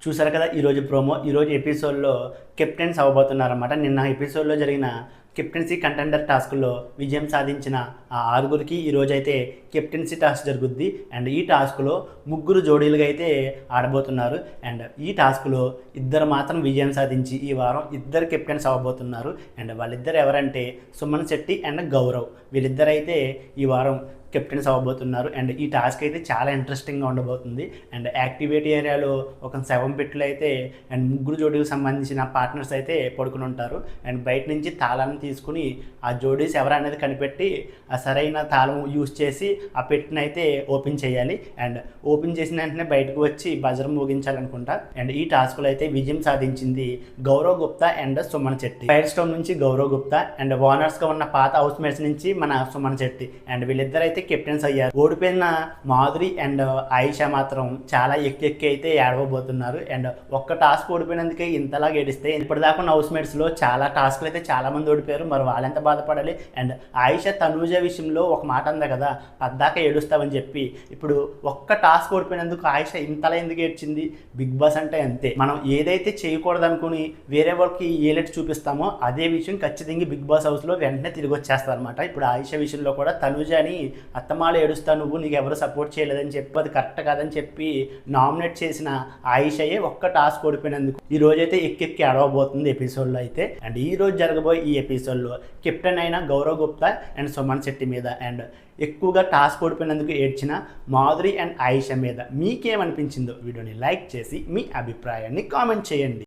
చూసారు కదా ఈరోజు ప్రోమో. ఈరోజు ఎపిసోడ్లో కెప్టెన్స్ అవ్వబోతున్నారన్నమాట. నిన్న ఎపిసోడ్లో జరిగిన కెప్టెన్సీ కంటెండర్ టాస్క్లో విజయం సాధించిన ఆ ఆరుగురికి ఈరోజైతే కెప్టెన్సీ టాస్క్ జరుగుద్ది. అండ్ ఈ టాస్క్లో ముగ్గురు జోడీలుగా అయితే ఆడబోతున్నారు. అండ్ ఈ టాస్క్లో ఇద్దరు మాత్రం విజయం సాధించి ఈ వారం ఇద్దరు కెప్టెన్స్ అవ్వబోతున్నారు. అండ్ వాళ్ళిద్దరు ఎవరంటే సుమన్ శెట్టి అండ్ గౌరవ్. వీళ్ళిద్దరైతే ఈ వారం కెప్టెన్స్ అవ్వబోతున్నారు. అండ్ ఈ టాస్క్ అయితే చాలా ఇంట్రెస్టింగ్గా ఉండబోతుంది. అండ్ యాక్టివేట్ ఏరియాలో ఒక 7 పెట్టులు అయితే అండ్ ముగ్గురు జోడీలకు సంబంధించిన పార్ట్నర్స్ అయితే పడుకుని ఉంటారు. అండ్ బయట నుంచి తాళాన్ని తీసుకుని ఆ జోడీస్ ఎవరనేది కనిపెట్టి ఆ సరైన తాళం యూజ్ చేసి ఆ పెట్టిన అయితే ఓపెన్ చేయాలి. అండ్ ఓపెన్ చేసిన వెంటనే బయటకు వచ్చి బజర్ మోగించాలనుకుంటా. అండ్ ఈ టాస్క్లో అయితే విజయం సాధించింది Gaurav Gupta and Suman Shetty. Fire stone నుంచి గౌరవ్ గుప్తా అండ్ ఓనర్స్గా ఉన్న పాత హౌస్ మేట్స్ నుంచి మన సుమన్ శెట్టి. అండ్ వీళ్ళిద్దరైతే కెప్టెన్స్ అయ్యారు. ఓడిపోయిన మాధురి అండ్ ఆయిషా మాత్రం చాలా ఎక్కి అయితే ఏడవబోతున్నారు. అండ్ ఒక్క టాస్క్ ఓడిపోయినందుకే ఇంతలా ఏడిస్తే ఇప్పటిదాకా ఉన్న హౌస్ మేట్స్ లో చాలా టాస్క్లు అయితే చాలా మంది ఓడిపోయారు. మరి వాళ్ళెంత బాధపడాలి. అండ్ ఆయిషా తనూజ విషయంలో ఒక మాట అందా కదా, పద్దాక ఏడుస్తావని చెప్పి. ఇప్పుడు ఒక్క టాస్క్ ఓడిపోయినందుకు ఆయిషా ఇంతలా ఎందుకు ఏడ్చింది? బిగ్ బాస్ అంటే అంతే. మనం ఏదైతే చేయకూడదు అనుకుని వేరే వాళ్ళకి ఏలెట్ చూపిస్తామో అదే విషయం ఖచ్చితంగా బిగ్ బాస్ హౌస్ లో వెంటనే తిరిగి వచ్చేస్తారు అనమాట. ఇప్పుడు ఆయిషా విషయంలో కూడా తనూజని అత్తమాలు ఏడుస్తా, నువ్వు నీకు ఎవరు సపోర్ట్ చేయలేదని చెప్పి అది కరెక్ట్ కాదని చెప్పి నామినేట్ చేసిన ఆయిషయే ఒక్క టాస్క్ ఓడిపోయినందుకు ఈ రోజైతే ఎక్కి ఆడవబోతుంది ఎపిసోడ్లో అయితే. అండ్ ఈ రోజు జరగబోయే ఈ ఎపిసోడ్లో కెప్టెన్ అయిన గౌరవ్ గుప్తా అండ్ సుమన్ శెట్టి మీద అండ్ ఎక్కువగా టాస్క్ ఓడిపోయినందుకు ఏడ్చిన మాధురి అండ్ ఆయిషా మీద మీకేమనిపించిందో వీడియోని లైక్ చేసి మీ అభిప్రాయాన్ని కామెంట్ చేయండి.